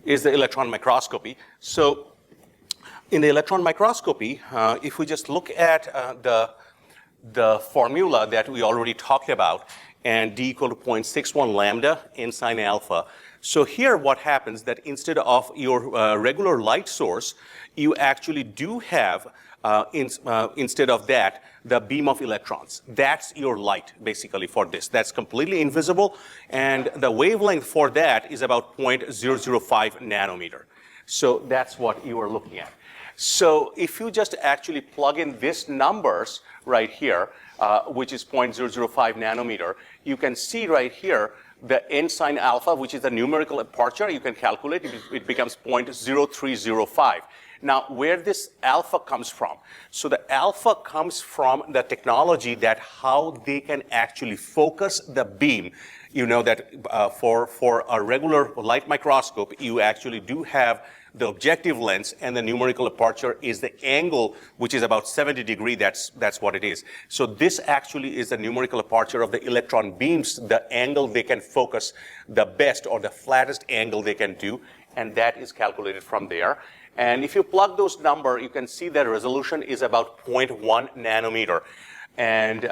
is the electron microscopy. So in the electron microscopy, if we just look at the formula that we already talked about, and d equal to 0.61 lambda n sine alpha. So here what happens that instead of your regular light source, you actually do have, instead of that, the beam of electrons. That's your light, basically, for this. That's completely invisible, and the wavelength for that is about 0.005 nanometer. So that's what you are looking at. So if you just actually plug in these numbers right here, which is 0.005 nanometer, you can see right here the n sine alpha, which is the numerical aperture. You can calculate it becomes 0.0305. Now, where this alpha comes from? So the alpha comes from the technology that how they can actually focus the beam. You know that for a regular light microscope, you actually do have the objective lens, and the numerical aperture is the angle, which is about 70 degrees. That's what it is. So this actually is the numerical aperture of the electron beams, the angle they can focus the best or the flattest angle they can do, and that is calculated from there. And if you plug those numbers, you can see that resolution is about 0.1 nanometer. And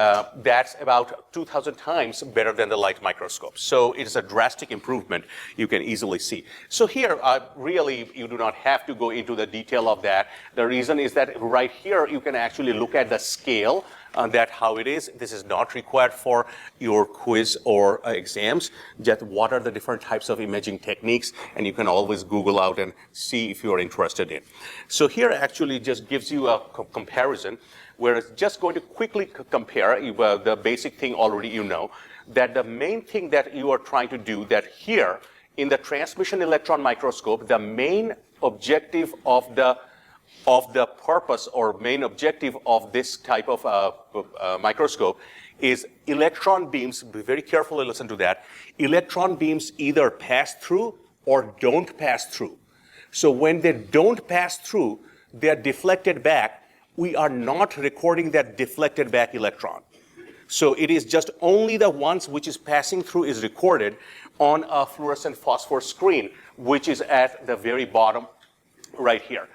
that's about 2,000 times better than the light microscope. So it is a drastic improvement you can easily see. So here, really, you do not have to go into the detail of that. The reason is that right here, you can actually look at the scale, that how it is. This is not required for your quiz or exams. Just what are the different types of imaging techniques, and you can always Google out and see if you are interested in. So here actually just gives you a comparison, where it's just going to quickly compare the basic thing already you know, that the main thing that you are trying to do, that here in the transmission electron microscope, the main objective of the purpose or main objective of this type of microscope is electron beams. Be very carefully listen to that. Electron beams either pass through or don't pass through. So when they don't pass through, they are deflected back. We are not recording that deflected back electron. So it is just only the ones which is passing through is recorded on a fluorescent phosphor screen, which is at the very bottom right here,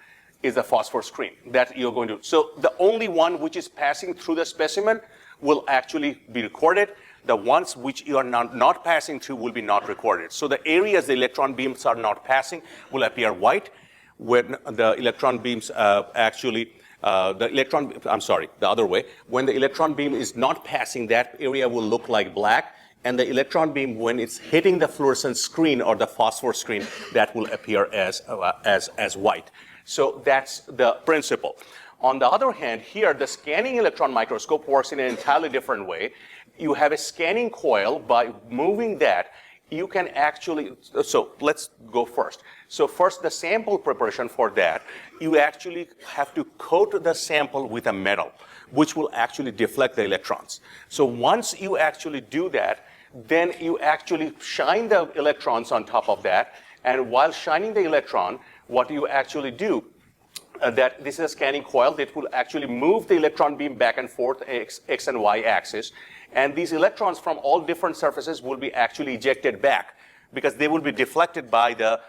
is the phosphor screen that you're going to. So the only one which is passing through the specimen will actually be recorded. The ones which you are not passing through will be not recorded. So the areas the electron beams are not passing will appear white, when the electron beams the other way. When the electron beam is not passing, that area will look like black, and the electron beam, when it's hitting the fluorescent screen or the phosphor screen, that will appear as white. So that's the principle. On the other hand, here, the scanning electron microscope works in an entirely different way. You have a scanning coil. By moving that, you can actually, so let's go first. So first, the sample preparation for that, you actually have to coat the sample with a metal, which will actually deflect the electrons. So once you actually do that, then you actually shine the electrons on top of that. And while shining the electron, what you actually do, that this is a scanning coil that will actually move the electron beam back and forth, X and Y axis. And these electrons from all different surfaces will be actually ejected back because they will be deflected by the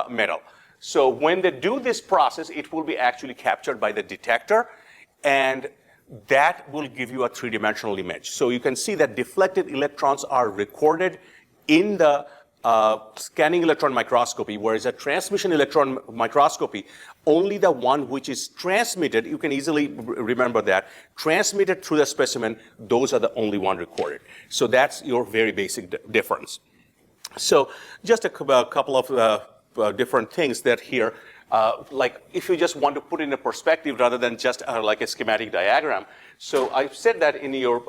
metal. So when they do this process, it will be actually captured by the detector, and that will give you a three-dimensional image. So you can see that deflected electrons are recorded in the scanning electron microscopy, whereas a transmission electron microscopy, only the one which is transmitted, you can easily remember that, transmitted through the specimen, those are the only one recorded. So that's your very basic difference. So just a couple of different things that here, like if you just want to put in a perspective rather than just like a schematic diagram. So I've said that in your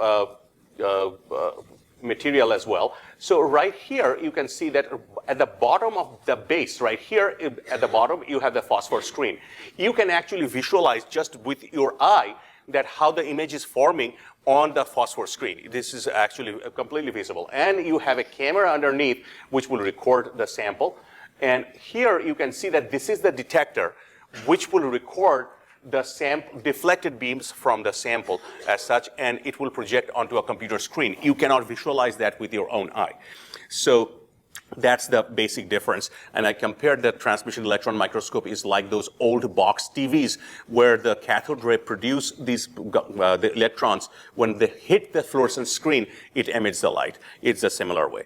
material as well. So right here, you can see that at the bottom of the base, right here at the bottom, you have the phosphor screen. You can actually visualize just with your eye that how the image is forming on the phosphor screen. This is actually completely visible. And you have a camera underneath which will record the sample. And here you can see that this is the detector which will record the deflected beams from the sample as such, and it will project onto a computer screen. You cannot visualize that with your own eye. So That's the basic difference. And I compared the transmission electron microscope is like those old box TVs where the cathode ray produce these the electrons. When they hit the fluorescent screen, it emits the light. It's a similar way.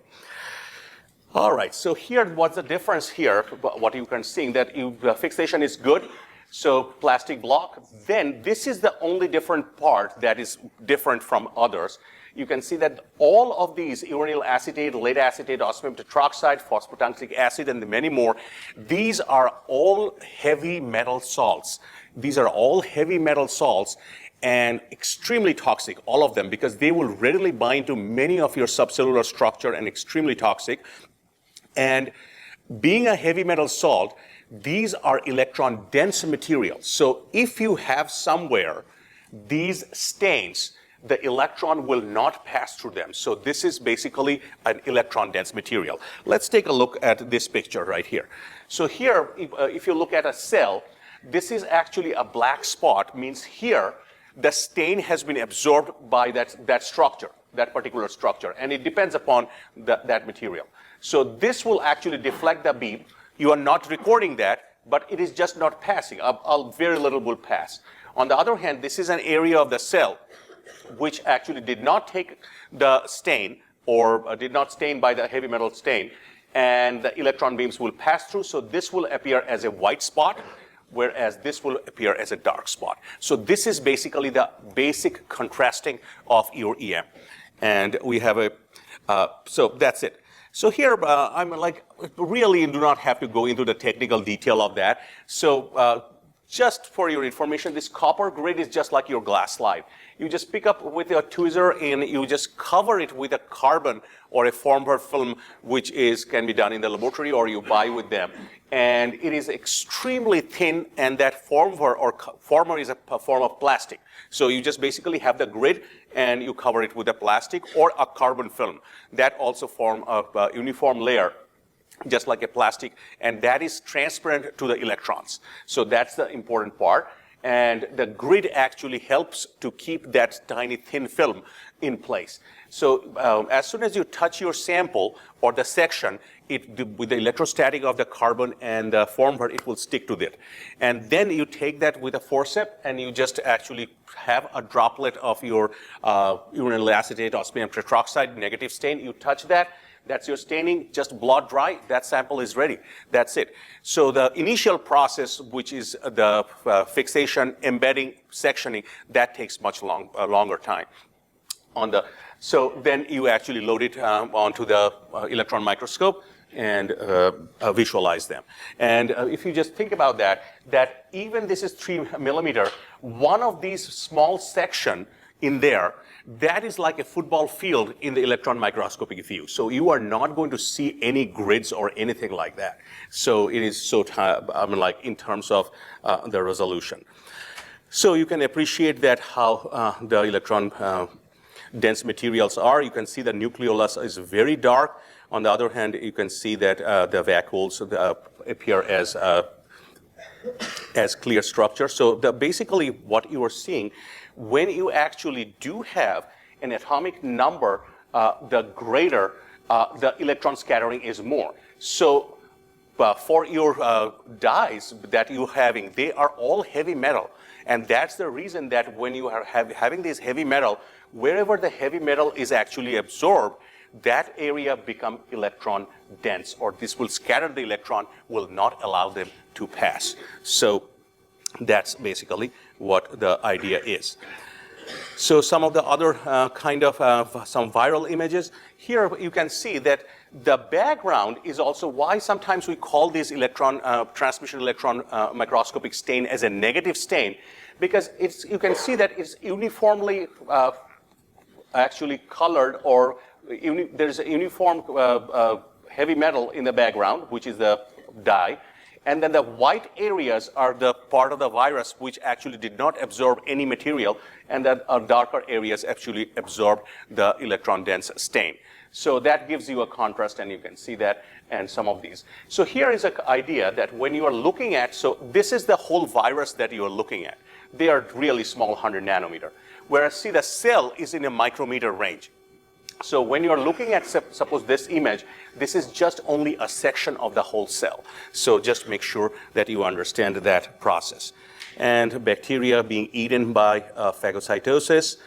All right, so here, what's the difference here? What you can see that fixation is good. So plastic block. Then this is the only different part that is different from others. You can see that all of these, uranyl acetate, lead acetate, osmium tetroxide, phosphotungstic acid, and many more, these are all heavy metal salts. These are all heavy metal salts and extremely toxic, all of them, because they will readily bind to many of your subcellular structure and extremely toxic. And being a heavy metal salt, these are electron dense materials. So if you have somewhere these stains, the electron will not pass through them. So this is basically an electron dense material. Let's take a look at this picture right here. So here, if you look at a cell, this is actually a black spot, means here the stain has been absorbed by that structure, that particular structure, and it depends upon that material. So this will actually deflect the beam. You are not recording that, but it is just not passing. Very little will pass. On the other hand, this is an area of the cell which actually did not take the stain or did not stain by the heavy metal stain, and the electron beams will pass through. So this will appear as a white spot, whereas this will appear as a dark spot. So this is basically the basic contrasting of your EM. And we have so that's it. So here, I'm like, really do not have to go into the technical detail of that. So just for your information, this copper grid is just like your glass slide. You just pick up with your tweezer and you just cover it with a carbon or a formware film, which can be done in the laboratory or you buy with them. And it is extremely thin, and that former is a form of plastic. So you just basically have the grid and you cover it with a plastic or a carbon film. That also form a uniform layer, just like a plastic, and that is transparent to the electrons. So that's the important part. And the grid actually helps to keep that tiny thin film in place. So as soon as you touch your sample or the section, with the electrostatic of the carbon and the formware, it will stick to it. And then you take that with a forceps and you just actually have a droplet of your uranyl acetate, osmium tetroxide, negative stain. You touch that. That's your staining, just blow dry, that sample is ready. That's it. So the initial process, which is the fixation, embedding, sectioning, that takes much longer time. So then you actually load it onto the electron microscope and visualize them. And if you just think about that even this is 3 millimeter, one of these small section in there, that is like a football field in the electron microscopic view. So you are not going to see any grids or anything like that. So it is so, like in terms of the resolution. So you can appreciate that how the electron dense materials are. You can see the nucleolus is very dark. On the other hand, you can see that the vacuoles appear as clear structure. So basically what you are seeing, when you actually do have an atomic number, the greater the electron scattering is more. So for your dyes that you're having, they are all heavy metal. And that's the reason that when you are having this heavy metal, wherever the heavy metal is actually absorbed, that area become electron dense, or this will scatter the electron, will not allow them to pass. So that's basically what the idea is. So some of the other some viral images. Here you can see that the background is also why sometimes we call this transmission electron microscopic stain as a negative stain, because you can see that it's uniformly actually colored, or there's a uniform heavy metal in the background, which is the dye. And then the white areas are the part of the virus which actually did not absorb any material, and that darker areas actually absorb the electron dense stain. So that gives you a contrast, and you can see that and some of these. So here is an idea that when you are looking at, so this is the whole virus that you are looking at. They are really small, 100 nanometer. Whereas see, the cell is in a micrometer range. So when you're looking at, suppose this image, this is just only a section of the whole cell. So just make sure that you understand that process. And bacteria being eaten by phagocytosis.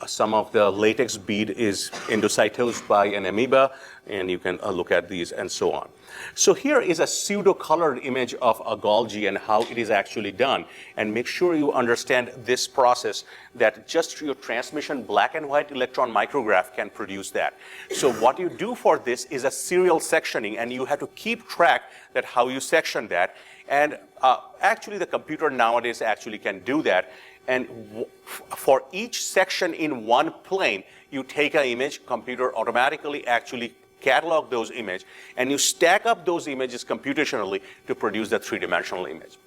Some of the latex bead is endocytosed by an amoeba, and you can look at these and so on. So here is a pseudo-colored image of a Golgi and how it is actually done. And make sure you understand this process, that just your transmission black and white electron micrograph can produce that. So what you do for this is a serial sectioning, and you have to keep track that how you section that. And actually the computer nowadays actually can do that. And for each section in one plane, you take an image, computer automatically actually catalog those images, and you stack up those images computationally to produce the three-dimensional image.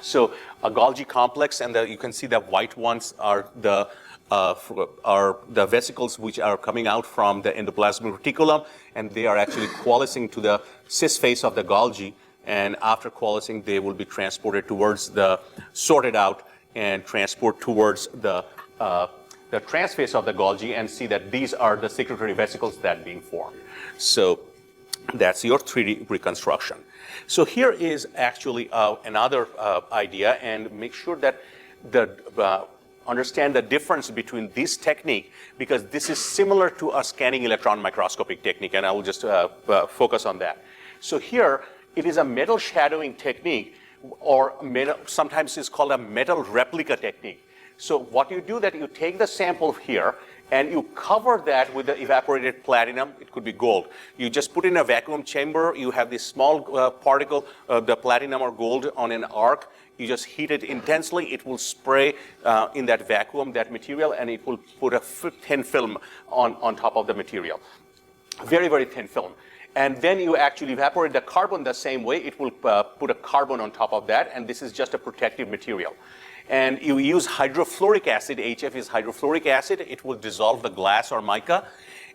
So a Golgi complex, and you can see the white ones are the vesicles which are coming out from the endoplasmic reticulum, and they are actually coalescing to the cis face of the Golgi, and after coalescing, they will be transported towards the sorted out and transport towards the transface of the Golgi, and see that these are the secretory vesicles that being formed. So that's your 3D reconstruction. So here is actually another idea, and make sure that understand the difference between this technique, because this is similar to a scanning electron microscopic technique, and I will just focus on that. So here it is a metal shadowing technique, or sometimes it's called a metal replica technique. So what you do that you take the sample here and you cover that with the evaporated platinum. It could be gold. You just put in a vacuum chamber. You have this small particle of the platinum or gold on an arc. You just heat it intensely. It will spray in that vacuum, that material, and it will put a thin film on top of the material. Very, very thin film. And then you actually evaporate the carbon the same way. It will put a carbon on top of that, and this is just a protective material. And you use hydrofluoric acid. HF is hydrofluoric acid. It will dissolve the glass or mica.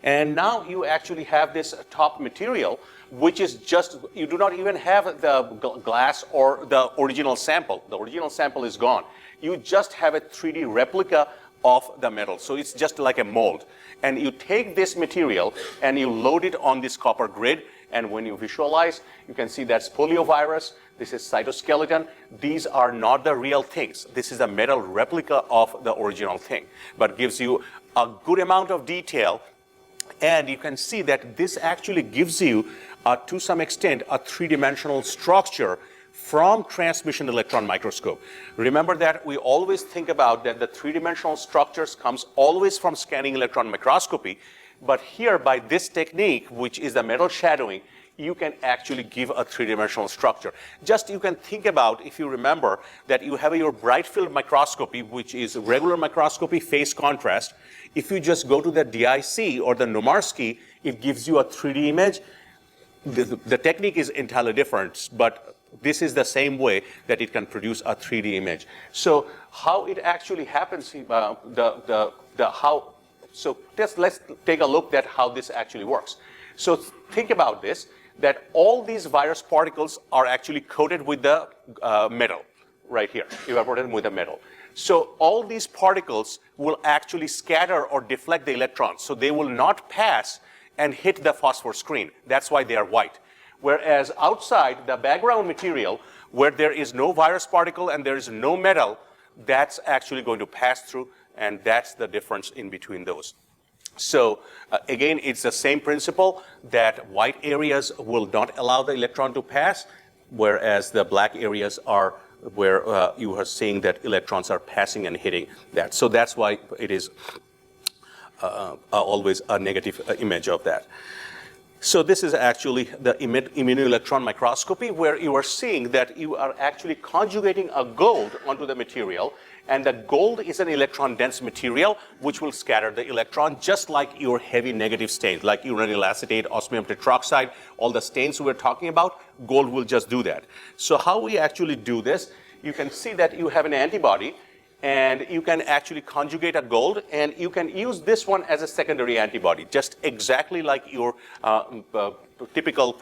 And now you actually have this top material, which is just, you do not even have the glass or the original sample. The original sample is gone. You just have a 3D replica of the metal. So it's just like a mold. And you take this material and you load it on this copper grid. And when you visualize, you can see that's poliovirus. This is cytoskeleton. These are not the real things. This is a metal replica of the original thing, but gives you a good amount of detail. And you can see that this actually gives you, to some extent, a three-dimensional structure from transmission electron microscope. Remember that we always think about that the three-dimensional structures comes always from scanning electron microscopy. But here, by this technique, which is the metal shadowing, you can actually give a three-dimensional structure. Just you can think about, if you remember, that you have your bright field microscopy, which is regular microscopy phase contrast. If you just go to the DIC or the Nomarsky, it gives you a 3D image. The technique is entirely different, but this is the same way that it can produce a 3D image. So how it actually happens, so let's take a look at how this actually works. So think about this, that all these virus particles are actually coated with the metal right here, evaporated with the metal. So all these particles will actually scatter or deflect the electrons. So they will not pass and hit the phosphor screen. That's why they are white. Whereas outside, the background material, where there is no virus particle and there is no metal, that's actually going to pass through, and that's the difference in between those. So again, it's the same principle that white areas will not allow the electron to pass, whereas the black areas are where you are seeing that electrons are passing and hitting that. So that's why it is always a negative image of that. So this is actually the immunoelectron microscopy, where you are seeing that you are actually conjugating a gold onto the material, and the gold is an electron-dense material which will scatter the electron, just like your heavy negative stains, like uranyl acetate, osmium tetroxide, all the stains we're talking about, gold will just do that. So how we actually do this, you can see that you have an antibody, and you can actually conjugate a gold, and you can use this one as a secondary antibody, just exactly like your typical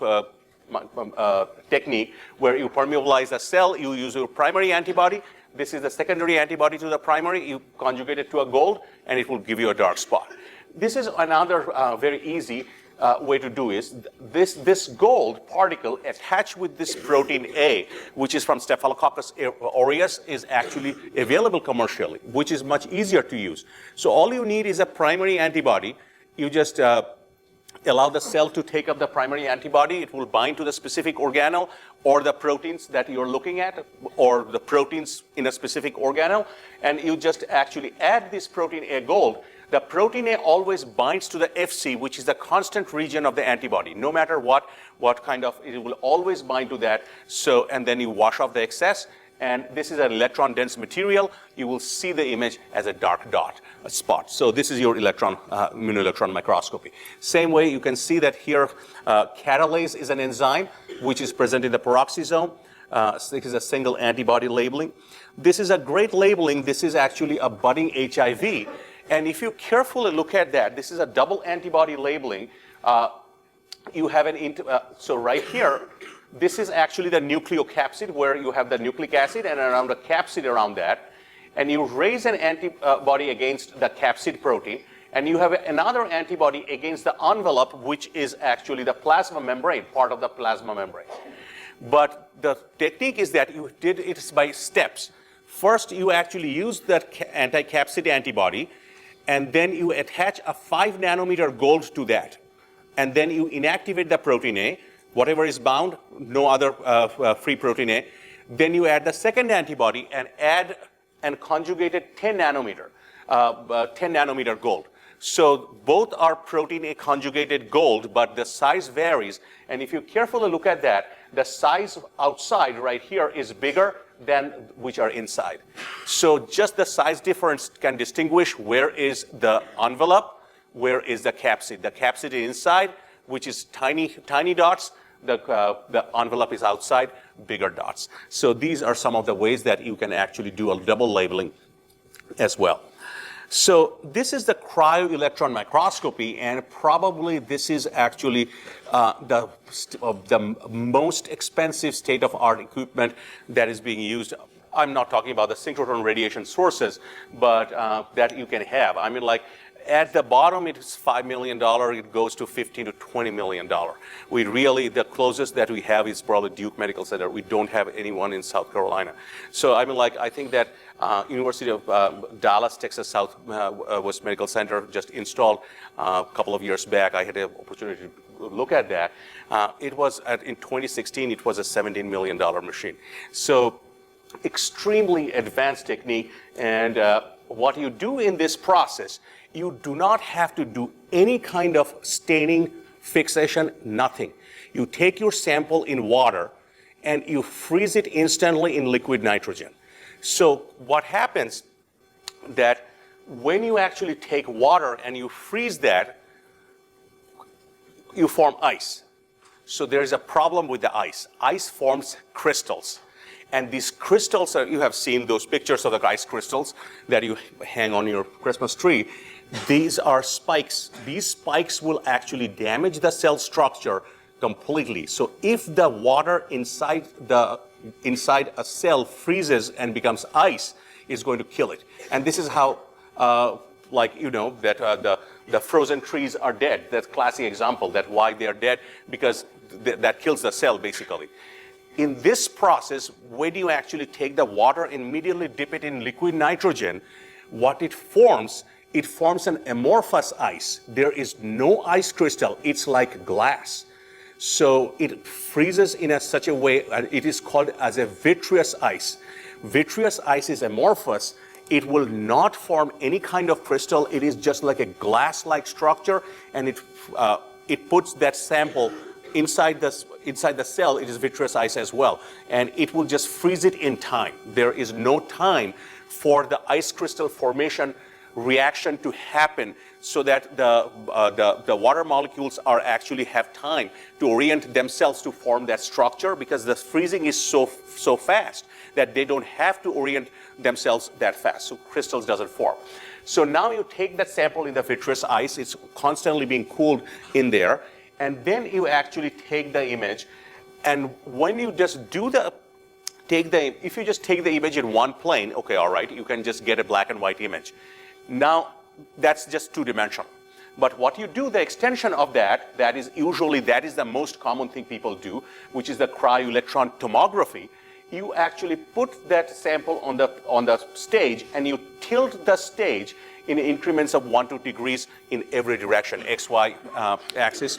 technique where you permeabilize a cell, you use your primary antibody. This is the secondary antibody to the primary. You conjugate it to a gold, and it will give you a dark spot. this is another very easy way to do is this gold particle attached with this protein A, which is from Staphylococcus aureus, is actually available commercially, which is much easier to use. So all you need is a primary antibody. You just allow the cell to take up the primary antibody. It will bind to the specific organelle or the proteins that you're looking at, or the proteins in a specific organelle, and you just actually add this protein A gold. The protein A always binds to the FC, which is the constant region of the antibody. No matter what kind of, it will always bind to that. So, and then you wash off the excess, and this is an electron-dense material. You will see the image as a dark dot, a spot. So this is your immunoelectron microscopy. Same way, you can see that here, catalase is an enzyme which is present in the peroxisome. This is a single antibody labeling. This is a great labeling. This is actually a budding HIV. And if you carefully look at that, this is a double antibody labeling. You have so right here, this is actually the nucleocapsid, where you have the nucleic acid and around the capsid around that. And you raise an antibody against the capsid protein, and you have another antibody against the envelope, which is actually the plasma membrane, part of the plasma membrane. But the technique is that you did it by steps. First, you actually use that anti-capsid antibody, and then you attach a 5 nanometer gold to that. And then you inactivate the protein A, whatever is bound, no other free protein A. Then you add the second antibody and add and conjugated 10 nanometer gold. So both are protein A conjugated gold, but the size varies. And if you carefully look at that, the size outside right here is bigger than which are inside. So just the size difference can distinguish where is the envelope, where is the capsid. The capsid is inside, which is tiny dots. The envelope is outside, bigger dots. So these are some of the ways that you can actually do a double labeling as well. So this is the cryo-electron microscopy, and probably this is actually the most expensive state-of-art equipment that is being used. I'm not talking about the synchrotron radiation sources, but that you can have. I mean, like, at the bottom, it's $5 million. It goes to $15 to $20 million. We really, the closest that we have is probably Duke Medical Center. We don't have anyone in South Carolina. So I mean, like, I think that University of Dallas, Texas Southwest Medical Center just installed a couple of years back. I had an opportunity to look at that. It was in 2016. It was a $17 million machine. So extremely advanced technique. And what you do in this process, you do not have to do any kind of staining, fixation, nothing. You take your sample in water and you freeze it instantly in liquid nitrogen. So what happens that when you actually take water and you freeze that, you form ice. So there is a problem with the ice. Ice forms crystals. And these crystals, you have seen those pictures of the ice crystals that you hang on your Christmas tree. These are spikes. These spikes will actually damage the cell structure completely. So if the water inside a cell freezes and becomes ice, it's going to kill it. And this is how, like, you know, that the frozen trees are dead. That's a classic example that why they are dead, because that kills the cell, basically. In this process, when you actually take the water and immediately dip it in liquid nitrogen, what it forms an amorphous ice. There is no ice crystal. It's like glass. So it freezes in such a way, and it is called as a vitreous ice. Vitreous ice is amorphous. It will not form any kind of crystal. It is just like a glass-like structure, and it puts that sample inside the cell. It is vitreous ice as well, and it will just freeze it in time. There is no time for the ice crystal formation reaction to happen, so that the water molecules actually have time to orient themselves to form that structure, because the freezing is so fast that they don't have to orient themselves that fast. So crystals doesn't form. So now you take that sample in the vitreous ice. It's constantly being cooled in there. And then you actually take the image. And when you just if you just take the image in one plane, okay, all right, you can just get a black and white image. Now, that's just two-dimensional. But what you do, the extension of that is the most common thing people do, which is the cryo-electron tomography. You actually put that sample on the stage, and you tilt the stage in increments of 1 to 2 degrees in every direction, x, y axis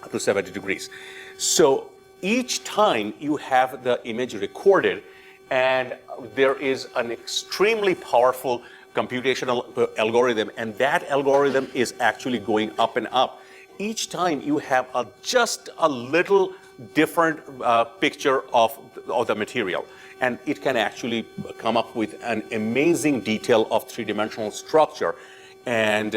up to 70 degrees. So each time you have the image recorded, and there is an extremely powerful computational algorithm, and that algorithm is actually going up and up. Each time you have just a little different picture of the material, and it can actually come up with an amazing detail of three-dimensional structure and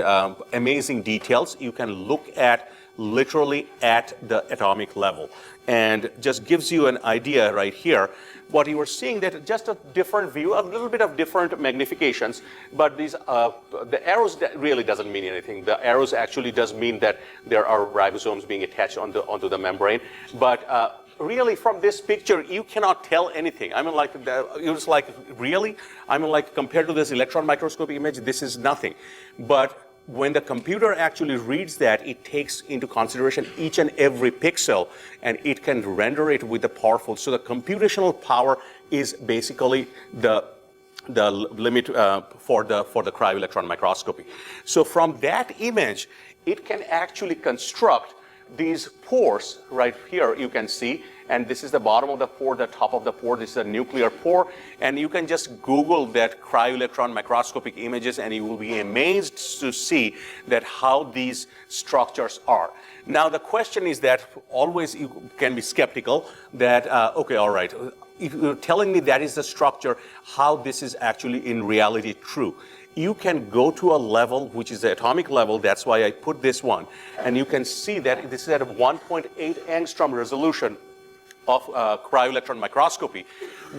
amazing details you can look at literally at the atomic level, and just gives you an idea right here. What you are seeing, that just a different view, a little bit of different magnifications, but these the arrows, that really doesn't mean anything. The arrows actually does mean that there are ribosomes being attached onto the membrane, but really from this picture you cannot tell anything. I mean, like, it's like, really? I mean, like, compared to this electron microscopy image, this is nothing. But when the computer actually reads that, it takes into consideration each and every pixel, and it can render it with the powerful. So the computational power is basically the limit for the cryo-electron microscopy. So from that image, it can actually construct these pores right here, you can see, and this is the bottom of the pore, the top of the pore, this is a nuclear pore, and you can just Google that cryo-electron microscopic images, and you will be amazed to see that how these structures are. Now the question is that always you can be skeptical that, okay, all right, if you're telling me that is the structure, how this is actually in reality true? You can go to a level which is the atomic level, that's why I put this one, and you can see that this is at a 1.8 angstrom resolution of cryo-electron microscopy,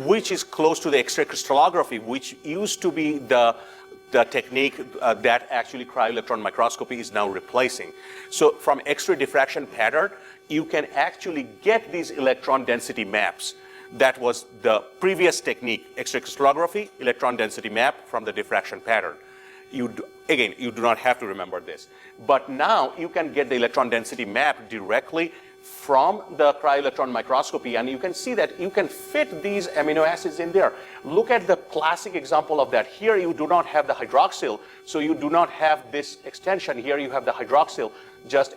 which is close to the X-ray crystallography, which used to be the technique that actually cryo-electron microscopy is now replacing. So from X-ray diffraction pattern, you can actually get these electron density maps. That was the previous technique, X-ray crystallography, electron density map from the diffraction pattern. Again, you do not have to remember this. But now you can get the electron density map directly from the cryo-electron microscopy, and you can see that you can fit these amino acids in there. Look at the classic example of that. Here you do not have the hydroxyl, so you do not have this extension. Here you have the hydroxyl,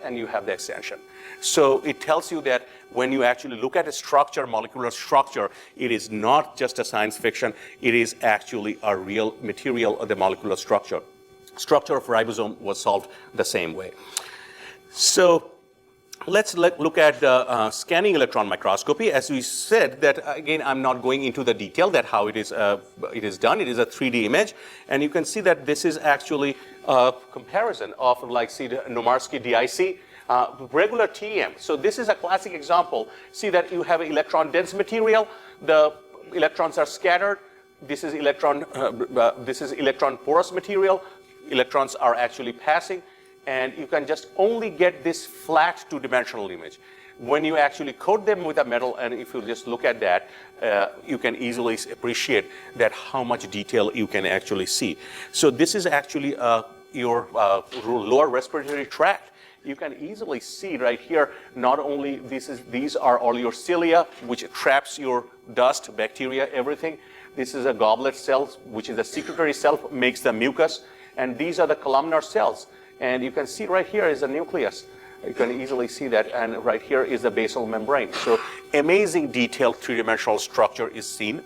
and you have the extension. So it tells you that when you actually look at a structure, molecular structure, it is not just a science fiction, it is actually a real material of the molecular structure. Structure of ribosome was solved the same way. So let's look at the scanning electron microscopy. As we said, that again, I'm not going into the detail that how it is done. It is a 3D image, and you can see that this is actually a comparison of, like, see, the Nomarsky DIC, regular TEM. So this is a classic example. See that you have an electron dense material. The electrons are scattered. This is electron porous material. Electrons are actually passing. And you can just only get this flat two-dimensional image. When you actually coat them with a metal, and if you just look at that, you can easily appreciate that how much detail you can actually see. So this is actually your lower respiratory tract. You can easily see right here, not only these are all your cilia, which traps your dust, bacteria, everything. This is a goblet cell, which is the secretory cell, makes the mucus. And these are the columnar cells. And you can see right here is the nucleus. You can easily see that, and right here is the basal membrane. So amazing detailed three-dimensional structure is seen.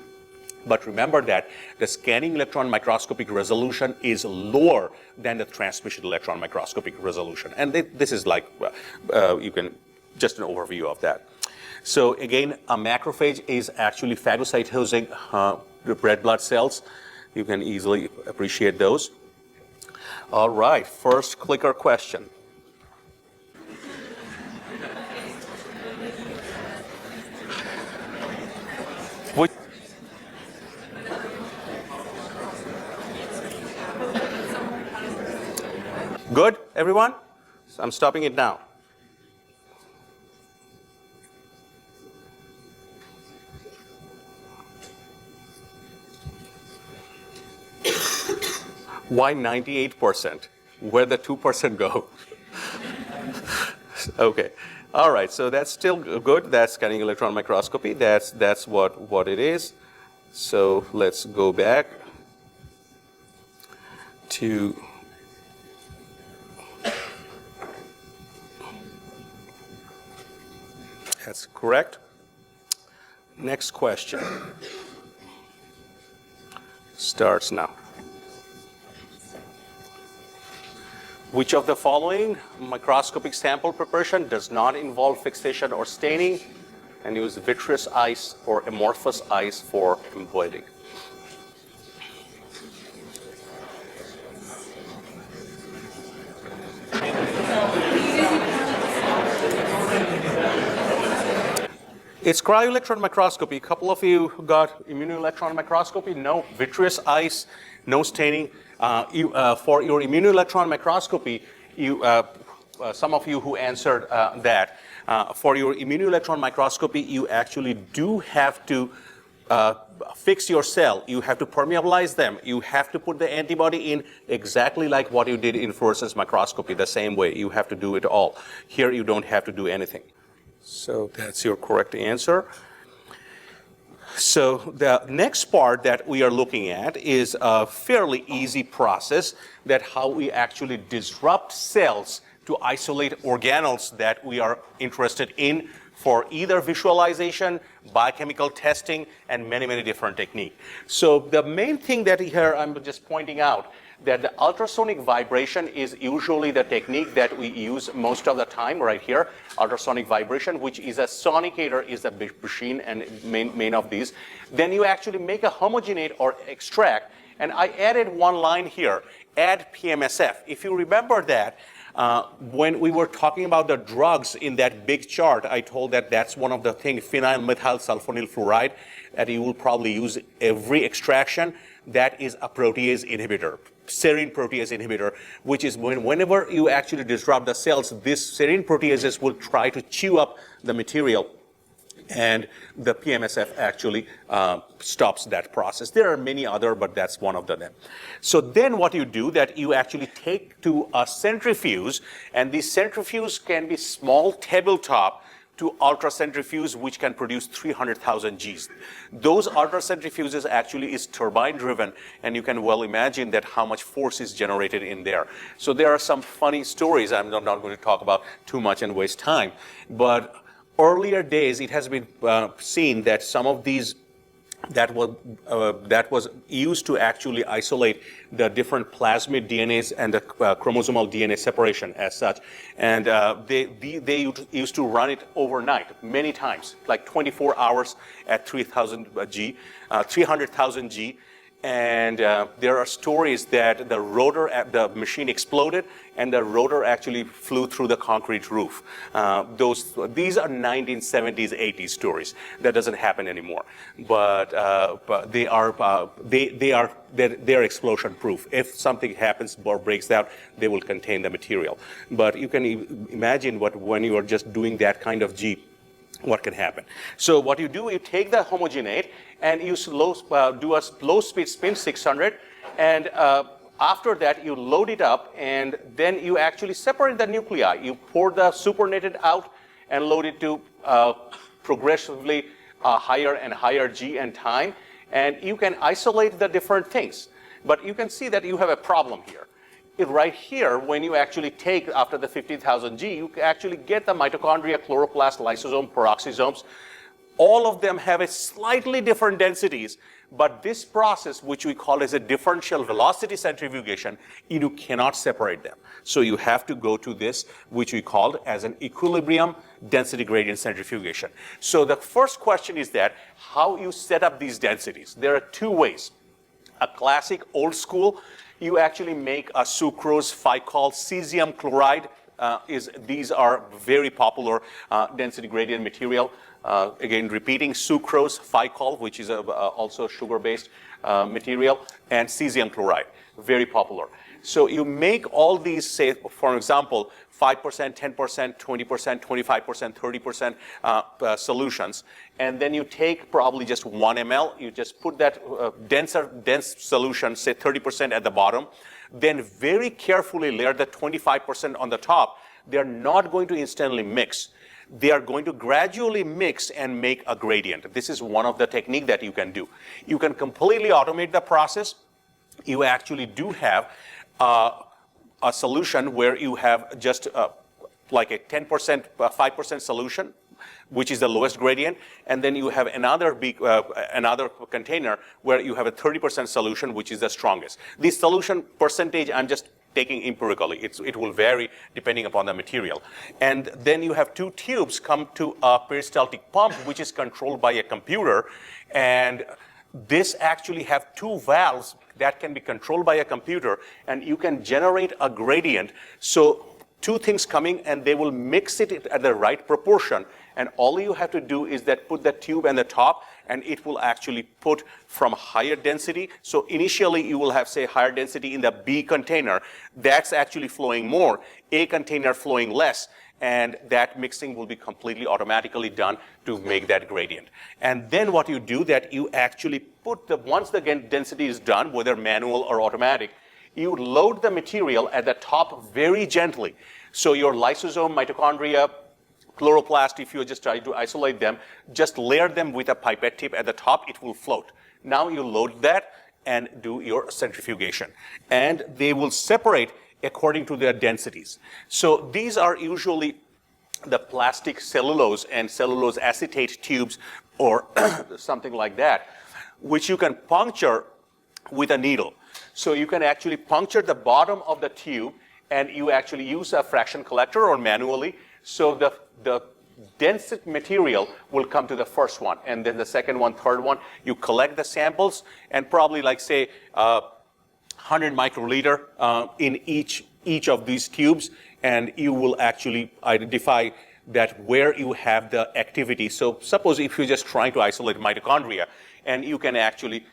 But remember that the scanning electron microscopic resolution is lower than the transmission electron microscopic resolution. And this is like, you can, just an overview of that. So again, a macrophage is actually phagocytosing the red blood cells. You can easily appreciate those. All right, first clicker question. Good, everyone? So I'm stopping it now. Why 98%? Where'd the 2% go? Okay. All right. So that's still good. That's scanning electron microscopy. That's what it is. So let's go back to that's correct. Next question starts now. Which of the following microscopic sample preparation does not involve fixation or staining, and use vitreous ice or amorphous ice for emboiding? It's cryo-electron microscopy. A couple of you got immunoelectron microscopy. No, vitreous ice, no staining. For your immunoelectron microscopy, some of you who answered that, for your immunoelectron microscopy, you actually do have to fix your cell. You have to permeabilize them. You have to put the antibody in exactly like what you did in fluorescence microscopy, the same way. You have to do it all. Here, you don't have to do anything. So that's your correct answer. So the next part that we are looking at is a fairly easy process, that how we actually disrupt cells to isolate organelles that we are interested in for either visualization, biochemical testing, and many, many different techniques. So the main thing that here I'm just pointing out, that the ultrasonic vibration is usually the technique that we use most of the time right here. Ultrasonic vibration, which is a sonicator, is a machine and main of these. Then you actually make a homogenate or extract. And I added one line here, add PMSF. If you remember that, when we were talking about the drugs in that big chart, I told that that's one of the things, phenyl methyl sulfonyl fluoride, that you will probably use every extraction. That is a protease inhibitor, serine protease inhibitor, which is whenever you actually disrupt the cells, this serine proteases will try to chew up the material, and the PMSF actually stops that process. There are many other, but that's one of them. So then what you do, that you actually take to a centrifuge, and these centrifuges can be small tabletop to ultracentrifuge, which can produce 300,000 Gs. Those ultracentrifuges actually is turbine driven, and you can well imagine that how much force is generated in there. So there are some funny stories I'm not going to talk about too much and waste time, but earlier days it has been seen that some of these that was used to actually isolate the different plasmid DNAs and the chromosomal DNA separation as such. And they used to run it overnight many times, like 24 hours at 300,000 G. And there are stories that the rotor, the machine exploded, and the rotor actually flew through the concrete roof. These are 1970s, 80s stories. That doesn't happen anymore. But they're explosion proof. If something happens or breaks out, they will contain the material. But you can imagine when you are just doing that kind of G, what can happen. So what you do, you take the homogenate and you do a low speed spin 600, and after that you load it up, and then you actually separate the nuclei. You pour the supernated out and load it to progressively higher and higher G and time, and you can isolate the different things. But you can see that you have a problem here. Right here, when you actually take after the 50,000 G, you actually get the mitochondria, chloroplast, lysosome, peroxisomes. All of them have a slightly different densities, but this process, which we call as a differential velocity centrifugation, you cannot separate them. So you have to go to this, which we called as an equilibrium density gradient centrifugation. So the first question is that how you set up these densities. There are two ways. A classic old school, you actually make a sucrose, phycol, cesium chloride. These are very popular density gradient material. Again, repeating, sucrose, phycol, which is also sugar-based material, and cesium chloride, very popular. So you make all these, say, for example, 5%, 10%, 20%, 25%, 30% solutions, and then you take probably just 1 ml, you just put that dense solution, say 30% at the bottom, then very carefully layer the 25% on the top, they are not going to instantly mix. They are going to gradually mix and make a gradient. This is one of the techniques that you can do. You can completely automate the process. You actually do have a solution where you have just like a 10%, 5% solution, which is the lowest gradient, and then you have another container where you have a 30% solution, which is the strongest. This solution percentage, I'm just taking empirically. It will vary depending upon the material. And then you have two tubes come to a peristaltic pump, which is controlled by a computer, and this actually have two valves that can be controlled by a computer, and you can generate a gradient. So two things coming, and they will mix it at the right proportion, and all you have to do is that put the tube on the top, and it will actually put from higher density. So initially you will have, say, higher density in the B container. That's actually flowing more, A container flowing less, and that mixing will be completely automatically done to make that gradient. And then what you do that you actually put once the density is done, whether manual or automatic, you load the material at the top very gently. So your lysosome, mitochondria, chloroplast, if you just try to isolate them, just layer them with a pipette tip at the top, it will float. Now you load that and do your centrifugation. And they will separate according to their densities. So these are usually the plastic cellulose and cellulose acetate tubes or something like that, which you can puncture with a needle. So you can actually puncture the bottom of the tube, and you actually use a fraction collector or manually. So the dense material will come to the first one, and then the second one, third one. You collect the samples, and probably like say 100 microliter in each of these tubes, and you will actually identify that where you have the activity. So suppose if you're just trying to isolate mitochondria, and you can actually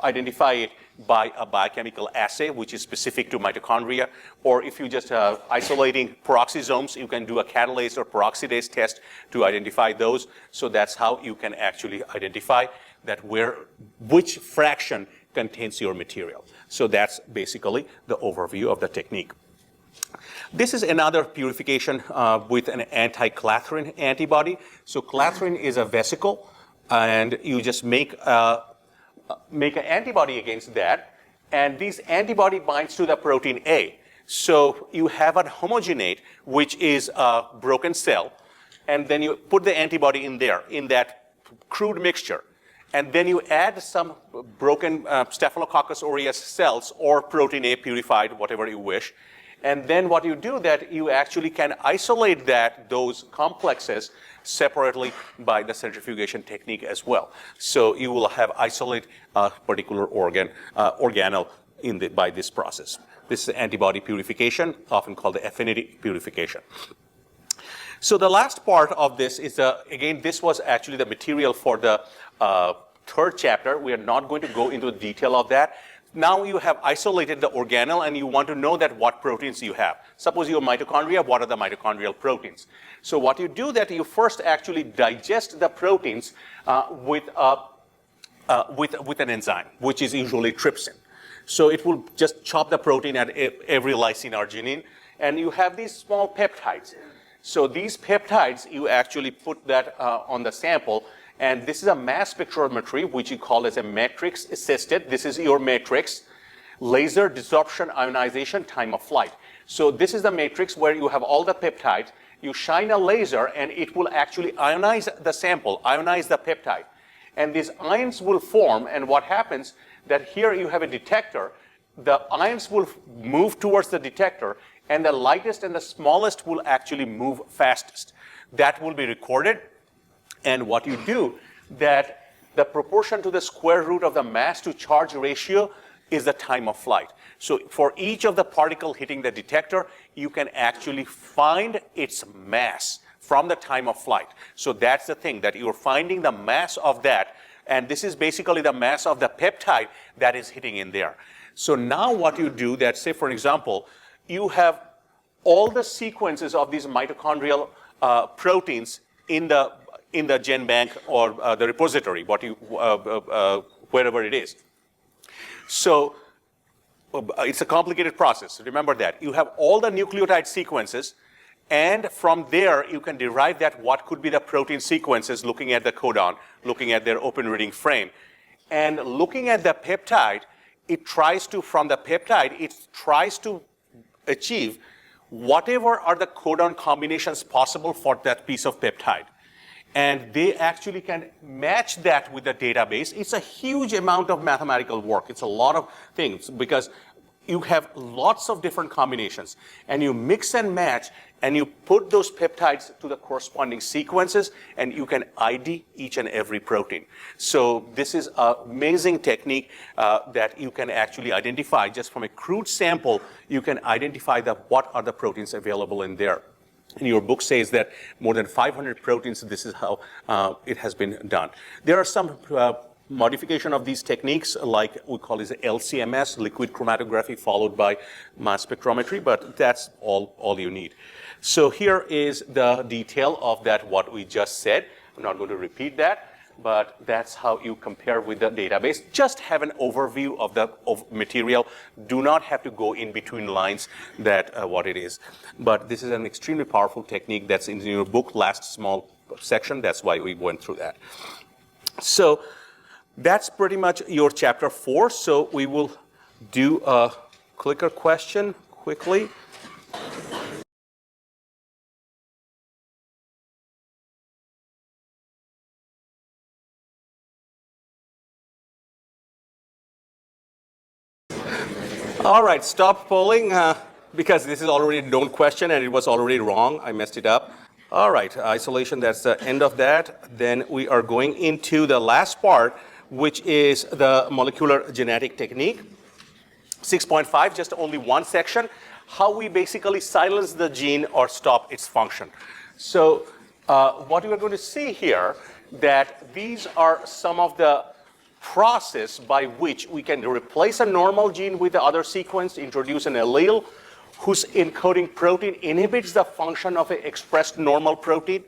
identify it by a biochemical assay, which is specific to mitochondria, or if you just isolating peroxisomes, you can do a catalase or peroxidase test to identify those. So that's how you can actually identify that which fraction contains your material. So that's basically the overview of the technique. This is another purification with an anti-clathrin antibody. So clathrin is a vesicle, and you just make an antibody against that, and this antibody binds to the protein A. So you have a homogenate, which is a broken cell, and then you put the antibody in there, in that crude mixture, and then you add some broken Staphylococcus aureus cells or protein A purified, whatever you wish. And then what you do that you actually can isolate those complexes separately by the centrifugation technique as well. So you will have isolate a particular organelle by this process. This is antibody purification, often called the affinity purification. So the last part of this is, again, this was actually the material for the third chapter. We are not going to go into the detail of that. Now you have isolated the organelle, and you want to know that what proteins you have. Suppose you have mitochondria, what are the mitochondrial proteins? So what you do that you first actually digest the proteins with an enzyme, which is usually trypsin. So it will just chop the protein at every lysine arginine, and you have these small peptides. So these peptides, you actually put that on the sample, and this is a mass spectrometry, which you call as a matrix assisted. This is your matrix. Laser desorption ionization time of flight. So this is the matrix where you have all the peptides. You shine a laser, and it will actually ionize the sample, ionize the peptide. And these ions will form, and what happens that here you have a detector. The ions will move towards the detector, and the lightest and the smallest will actually move fastest. That will be recorded. And what you do, that the proportion to the square root of the mass to charge ratio is the time of flight. So for each of the particle hitting the detector, you can actually find its mass from the time of flight. So that's the thing, that you're finding the mass of that, and this is basically the mass of the peptide that is hitting in there. So now what you do, that say for example, you have all the sequences of these mitochondrial proteins in the GenBank or the repository, wherever it is. So it's a complicated process. Remember that. You have all the nucleotide sequences, And from there, you can derive that what could be the protein sequences looking at the codon, looking at their open reading frame. And looking at the peptide, from the peptide, it tries to achieve whatever are the codon combinations possible for that piece of peptide. And they actually can match that with the database. It's a huge amount of mathematical work. It's a lot of things because you have lots of different combinations, and you mix and match, and you put those peptides to the corresponding sequences, and you can ID each and every protein. So this is an amazing technique that you can actually identify just from a crude sample. You can identify what are the proteins available in there. And your book says that more than 500 proteins, this is how it has been done. There are some modification of these techniques, like we call it LCMS, liquid chromatography, followed by mass spectrometry, but that's all you need. So here is the detail of that, what we just said. I'm not going to repeat that, but that's how you compare with the database. Just have an overview of the material. Do not have to go in between lines that what it is. But this is an extremely powerful technique that's in your book, last small section. That's why we went through that. So that's pretty much your chapter 4. So we will do a clicker question quickly. All right, stop polling because this is already a known question and it was already wrong. I messed it up. All right, isolation, that's the end of that. Then we are going into the last part, which is the molecular genetic technique. 6.5, just only one section, how we basically silence the gene or stop its function. So what you are going to see here, that these are some of the process by which we can replace a normal gene with the other sequence, introduce an allele whose encoding protein inhibits the function of an expressed normal protein.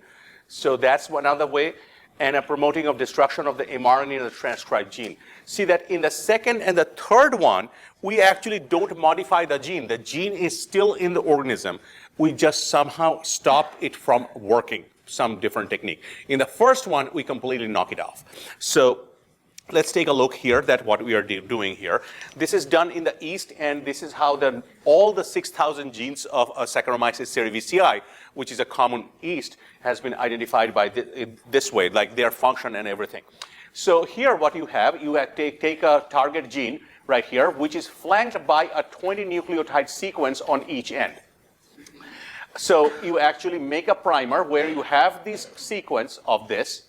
So that's another way. And a promoting of destruction of the mRNA in the transcribed gene. See that in the second and the third one, we actually don't modify the gene. The gene is still in the organism. We just somehow stop it from working, some different technique. In the first one, we completely knock it off. So let's take a look here at what we are doing here. This is done in the yeast, and this is how all the 6,000 genes of Saccharomyces cerevisiae, which is a common yeast, has been identified by this way, like their function and everything. So here what you have take a target gene right here, which is flanked by a 20 nucleotide sequence on each end. So you actually make a primer where you have this sequence of this,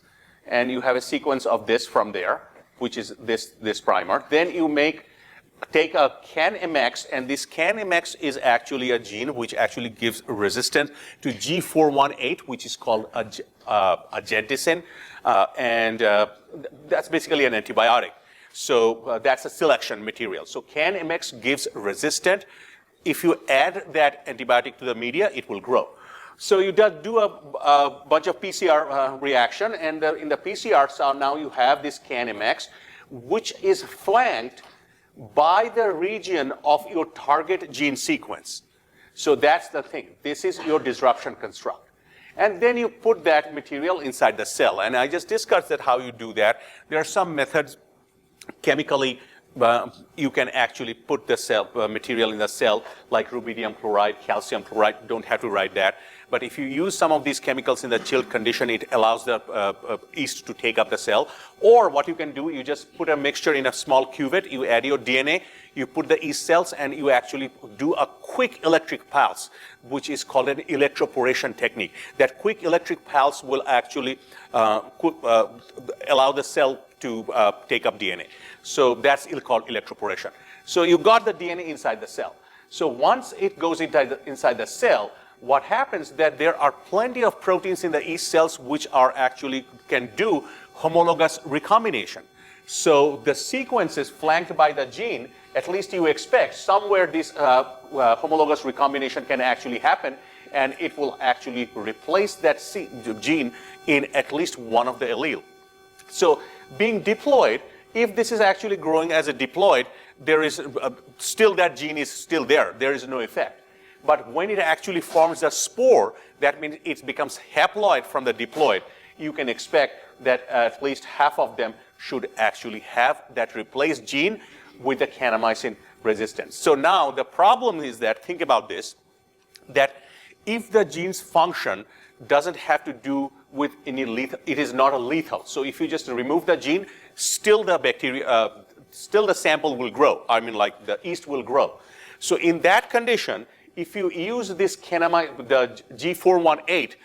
and you have a sequence of this from there, which is this primer. Then you take a CAN-MX, and this CAN-MX is actually a gene which actually gives resistance to G418, which is called a genticin, and that's basically an antibiotic. So that's a selection material. So CAN-MX gives resistant. If you add that antibiotic to the media, it will grow. So you do a bunch of PCR reaction, and in the PCR, so now you have this CAN-MX, which is flanked by the region of your target gene sequence. So that's the thing. This is your disruption construct. And then you put that material inside the cell. And I just discussed that how you do that. There are some methods chemically. You can actually put the cell material in the cell, like rubidium chloride, calcium chloride. Don't have to write that. But if you use some of these chemicals in the chilled condition, it allows the yeast to take up the cell. Or what you can do, you just put a mixture in a small cuvette, you add your DNA, you put the yeast cells, and you actually do a quick electric pulse, which is called an electroporation technique. That quick electric pulse will actually allow the cell to take up DNA. So that's called electroporation. So you got the DNA inside the cell. So once it goes inside the cell, what happens that there are plenty of proteins in the yeast cells which are actually can do homologous recombination. So the sequences flanked by the gene, at least you expect somewhere this homologous recombination can actually happen, and it will actually replace that gene in at least one of the allele. So being diploid, if this is actually growing as a diploid, there is still that gene is still there. There is no effect. But when it actually forms a spore, that means it becomes haploid from the diploid. You can expect that at least half of them should actually have that replaced gene with the kanamycin resistance. So now the problem is that, think about this, that if the gene's function doesn't have to do with any lethal, it is not a lethal. So if you just remove the gene, still the bacteria, still the sample will grow. I mean, like the yeast will grow. So in that condition, if you use this the G418,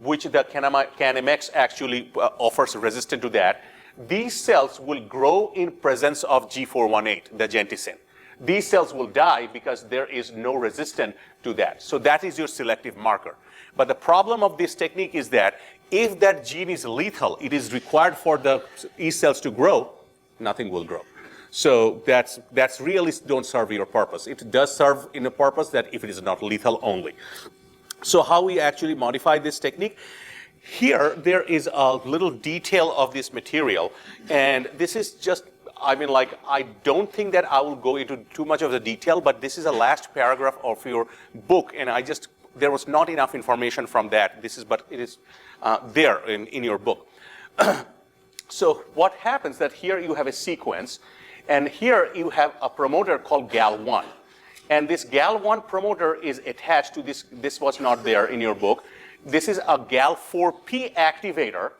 which the Canamex actually offers resistance to that, these cells will grow in presence of G418, the genticin. These cells will die because there is no resistance to that. So that is your selective marker. But the problem of this technique is that if that gene is lethal, it is required for the yeast cells to grow, nothing will grow. So that's really don't serve your purpose. It does serve in a purpose that if it is not lethal only. So how we actually modify this technique? Here, there is a little detail of this material, and this is just, I mean, like, I don't think that I will go into too much of the detail, but this is the last paragraph of your book, and there was not enough information from that. But it is there in your book. So what happens that here you have a sequence, and here you have a promoter called GAL1. And this GAL1 promoter is attached to this was not there in your book. This is a GAL4P activator,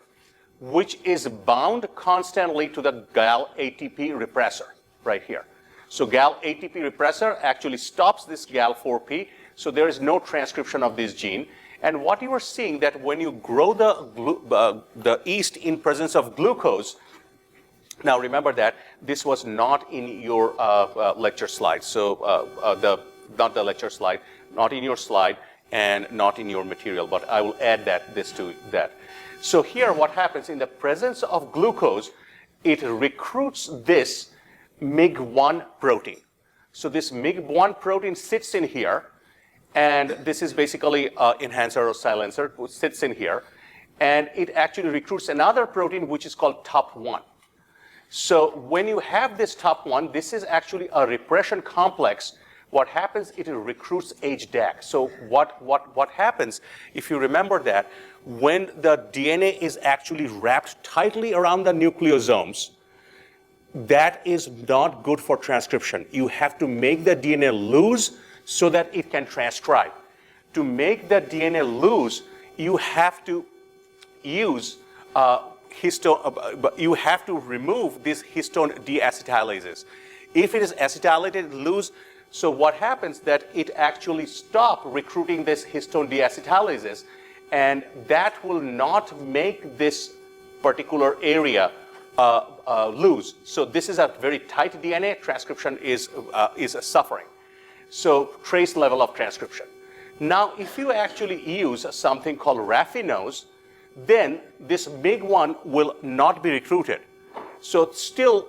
which is bound constantly to the GAL-ATP repressor right here. So GAL-ATP repressor actually stops this GAL4P, so there is no transcription of this gene. And what you are seeing that when you grow the yeast in presence of glucose, now remember that this was not in your lecture slide, so not the lecture slide, not in your slide, and not in your material, but I will add this to that. So here what happens in the presence of glucose, it recruits this MIG-1 protein. So this MIG-1 protein sits in here, and this is basically an enhancer or silencer which sits in here, and it actually recruits another protein which is called TOP1. So when you have this TOP1, this is actually a repression complex. What happens, it recruits HDAC. So what happens, if you remember that, when the DNA is actually wrapped tightly around the nucleosomes, that is not good for transcription. You have to make the DNA loose so that it can transcribe. To make the DNA loose, you have to use you have to remove these histone deacetylases. If it is acetylated loose, so what happens that it actually stops recruiting this histone deacetylases, and that will not make this particular area loose. So this is a very tight DNA. Transcription is suffering. So trace level of transcription. Now, if you actually use something called raffinose, then this MIG-1 will not be recruited. So still,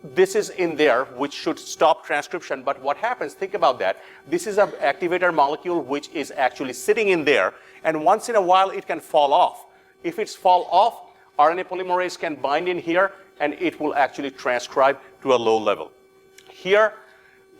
this is in there, which should stop transcription. But what happens, think about that. This is an activator molecule which is actually sitting in there, and once in a while it can fall off. If it's fall off, RNA polymerase can bind in here, and it will actually transcribe to a low level. Here,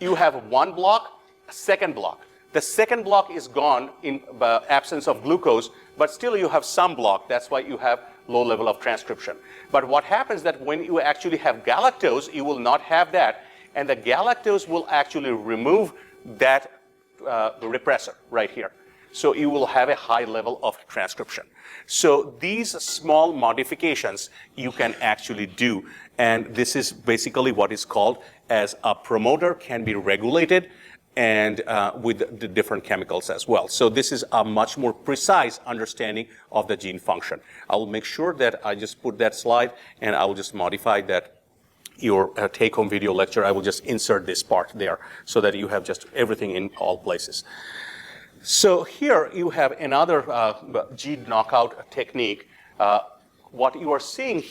you have one block, a second block. The second block is gone in absence of glucose, but still you have some block. That's why you have low level of transcription. But what happens that when you actually have galactose, you will not have that, and the galactose will actually remove that repressor right here. So you will have a high level of transcription. So these small modifications you can actually do, and this is basically what is called as a promoter can be regulated, and with the different chemicals as well. So this is a much more precise understanding of the gene function. I will make sure that I just put that slide, and I will just modify that your take-home video lecture. I will just insert this part there so that you have just everything in all places. So here you have another gene knockout technique. What you are seeing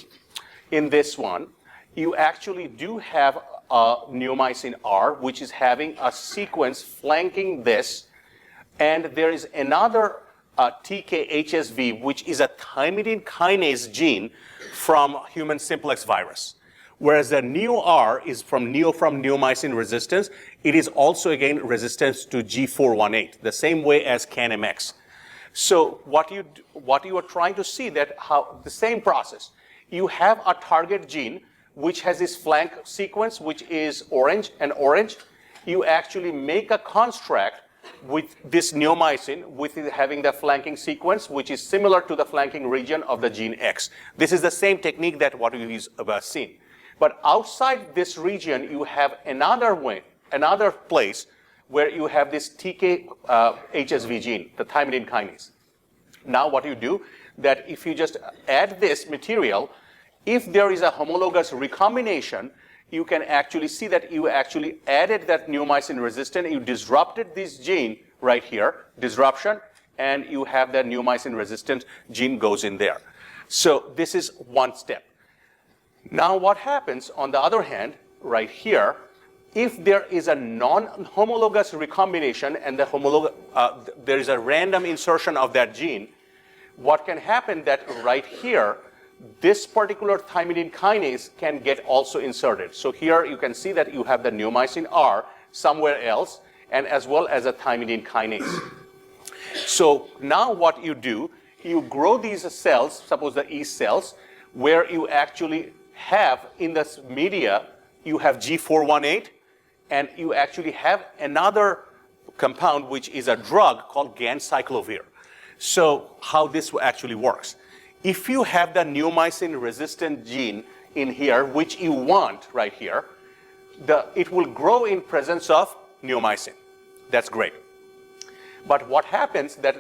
in this one, you actually do have neomycin R, which is having a sequence flanking this, and there is another TKHSV, which is a thymidine kinase gene from human simplex virus. Whereas the neo-R is from neomycin resistance. It is also, again, resistance to G418, the same way as CAN-MX. So what you are trying to see that how the same process. You have a target gene which has this flank sequence which is orange and orange. You actually make a construct with this neomycin with it having the flanking sequence which is similar to the flanking region of the gene X. This is the same technique that what we've seen. But outside this region, you have another place where you have this TK HSV gene, the thymidine kinase. Now what you do, that if you just add this material, if there is a homologous recombination, you can actually see that you actually added that neomycin resistant, you disrupted this gene right here, disruption, and you have that neomycin resistant gene goes in there. So this is one step. Now what happens, on the other hand, right here, if there is a non-homologous recombination and there is a random insertion of that gene, what can happen that right here, this particular thymidine kinase can get also inserted. So here you can see that you have the neomycin R somewhere else, and as well as a thymidine kinase. So now what you do, you grow these cells, suppose the yeast cells, where you actually have in this media, you have G418, and you actually have another compound which is a drug called ganciclovir. So how this actually works. If you have the neomycin resistant gene in here, which you want right here, it will grow in presence of neomycin. That's great. But what happens that,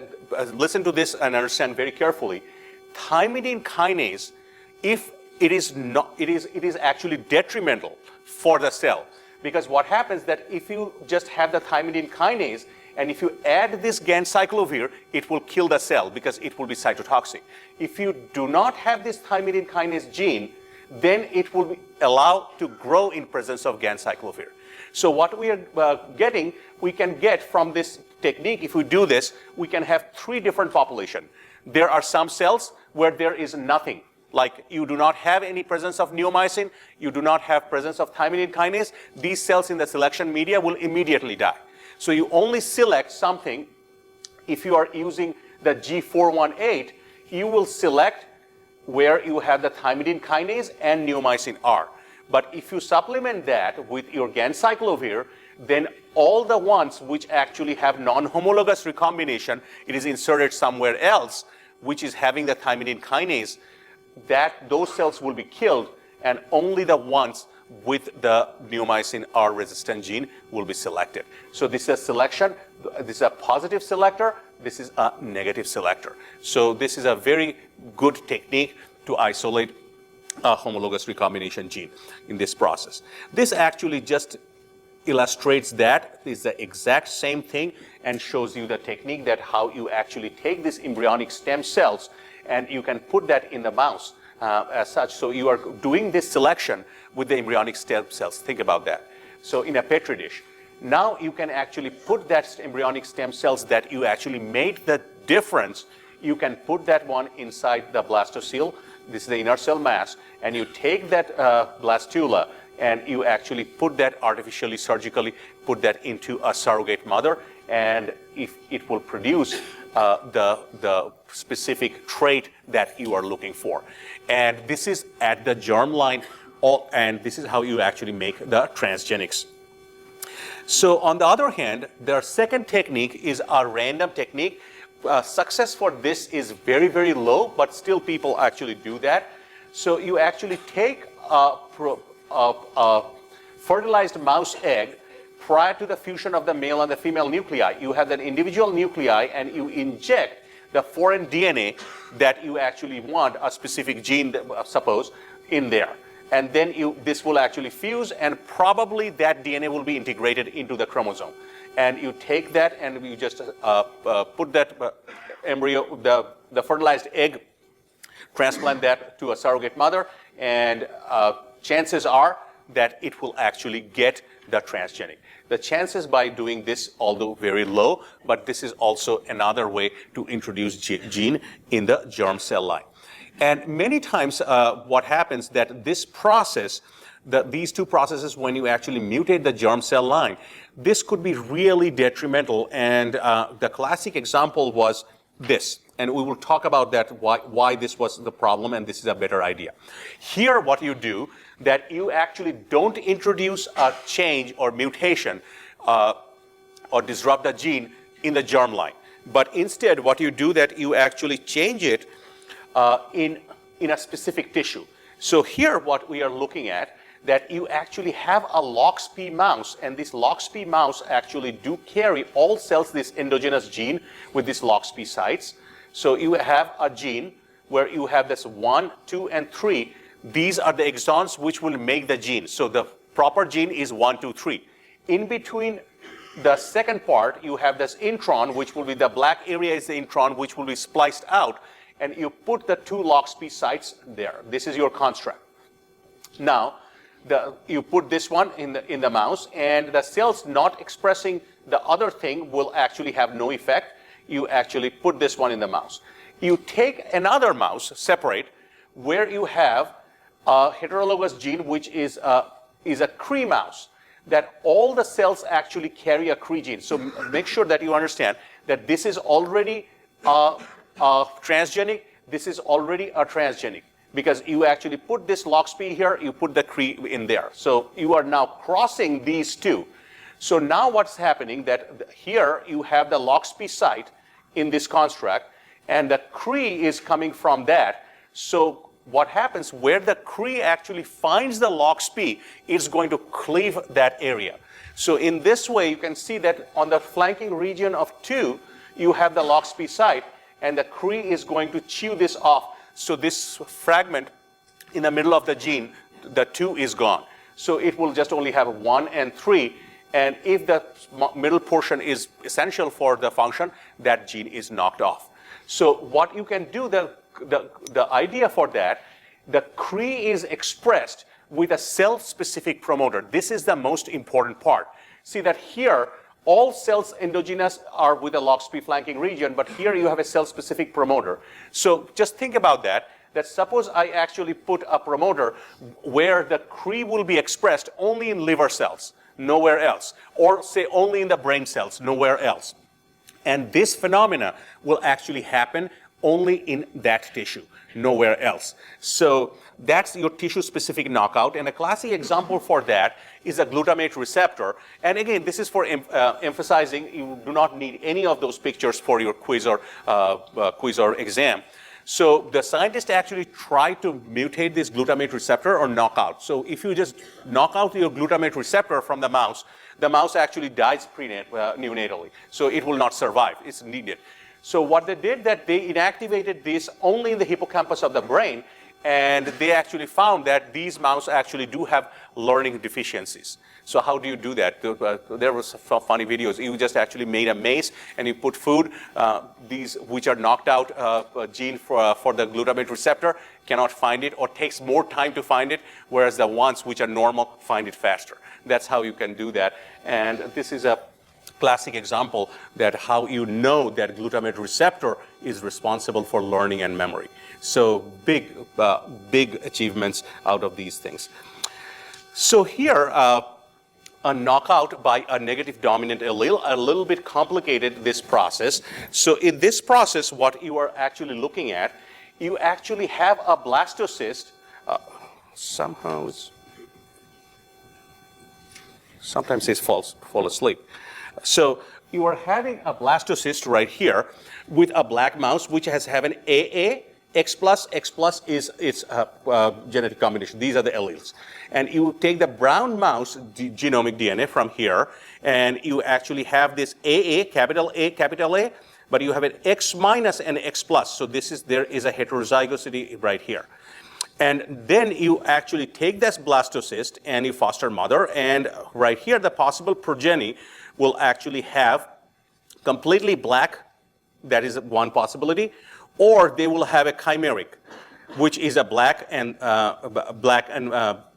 listen to this and understand very carefully, thymidine kinase, if it is actually detrimental for the cell. Because what happens that if you just have the thymidine kinase, and if you add this ganciclovir, it will kill the cell because it will be cytotoxic. If you do not have this thymidine kinase gene, then it will be allowed to grow in presence of ganciclovir. So what we are we can get from this technique, if we do this, we can have 3 different populations. There are some cells where there is nothing. Like you do not have any presence of neomycin, you do not have presence of thymidine kinase, these cells in the selection media will immediately die. So you only select something, if you are using the G418, you will select where you have the thymidine kinase and neomycin R. But if you supplement that with your ganciclovir, then all the ones which actually have non-homologous recombination, it is inserted somewhere else, which is having the thymidine kinase, those cells will be killed, and only the ones with the neomycin R resistant gene will be selected. So this is a selection, this is a positive selector, this is a negative selector. So this is a very good technique to isolate a homologous recombination gene in this process. This actually just illustrates that, is the exact same thing, and shows you the technique that how you actually take these embryonic stem cells and you can put that in the mouse as such. So you are doing this selection with the embryonic stem cells. Think about that. So in a petri dish, now you can actually put that embryonic stem cells that you actually made the difference, you can put that one inside the blastocele. This is the inner cell mass, and you take that blastula and you actually put that artificially, surgically, put that into a surrogate mother, and if it will produce the specific trait that you are looking for. And this is at the germline, and this is how you actually make the transgenics. So on the other hand, the second technique is a random technique. Success for this is very, very low, but still people actually do that. So you actually take a fertilized mouse egg prior to the fusion of the male and the female nuclei. You have that individual nuclei and you inject the foreign DNA that you actually want, a specific gene, suppose, in there. And then this will actually fuse, and probably that DNA will be integrated into the chromosome. And you take that and you just put that embryo, the fertilized egg, transplant that to a surrogate mother, and chances are that it will actually get the transgenic. The chances by doing this, although very low, but this is also another way to introduce gene in the germ cell line. And many times what happens that this process, these two processes, when you actually mutate the germ cell line, this could be really detrimental. And the classic example was this. And we will talk about that, why this was the problem, and this is a better idea. Here, what you do, that you actually don't introduce a change or mutation or disrupt the gene in the germline. But instead, what you do, that you actually change it in a specific tissue. So here, what we are looking at, that you actually have a LOXP mouse, and this LOXP mouse actually do carry all cells this endogenous gene with these LOXP sites. So you have a gene where you have this 1, 2, and 3. These are the exons which will make the gene. So the proper gene is 1, 2, 3. In between the second part, you have this intron, which will be the black area is the intron, which will be spliced out, and you put the 2 LOXP sites there. This is your construct. Now, you put this one in the mouse, and the cells not expressing the other thing will actually have no effect. You actually put this one in the mouse. You take another mouse, separate, where you have a heterologous gene, which is a Cre mouse, that all the cells actually carry a Cre gene. So make sure that you understand that this is already transgenic, this is already a transgenic, because you actually put this LOXP here, you put the Cre in there. So you are now crossing these two. So now what's happening, that here you have the LOXP site in this construct, and the Cre is coming from that. So what happens, where the Cre actually finds the LOXP, it's going to cleave that area. So in this way, you can see that on the flanking region of 2, you have the LOXP site, and the Cre is going to chew this off. So this fragment in the middle of the gene, the 2 is gone. So it will just only have 1 and 3. And if the middle portion is essential for the function, that gene is knocked off. So what you can do, the idea for that, the Cre is expressed with a cell-specific promoter. This is the most important part. See that here, all cells endogenous are with a LOXP flanking region, but here you have a cell-specific promoter. So just think about that suppose I actually put a promoter where the Cre will be expressed only in liver cells, nowhere else, or say only in the brain cells, nowhere else. And this phenomena will actually happen only in that tissue, nowhere else. So that's your tissue-specific knockout. And a classic example for that is a glutamate receptor. And again, this is for emphasizing you do not need any of those pictures for your quiz or exam. So the scientists actually try to mutate this glutamate receptor or knockout. So if you just knock out your glutamate receptor from the mouse actually dies neonatally. So it will not survive. It's needed. So what they did, that they inactivated this only in the hippocampus of the brain, and they actually found that these mouse actually do have learning deficiencies. So how do you do that? There was some funny videos. You just actually made a maze and you put food. These which are knocked out gene for the glutamate receptor cannot find it, or takes more time to find it, whereas the ones which are normal find it faster. That's how you can do that. And this is a classic example that how you know that glutamate receptor is responsible for learning and memory. So big achievements out of these things. So here, a knockout by a negative dominant allele, a little bit complicated, this process. So in this process, what you are actually looking at, you actually have a blastocyst. Sometimes it fall asleep. So you are having a blastocyst right here with a black mouse, which has an AA, X plus is its genetic combination. These are the alleles. And you take the brown mouse genomic DNA from here, and you actually have this AA, capital A, but you have an X minus and X plus. So there is a heterozygosity right here. And then you actually take this blastocyst and you foster mother, and right here the possible progeny will actually have completely black, that is one possibility, or they will have a chimeric, which is a black and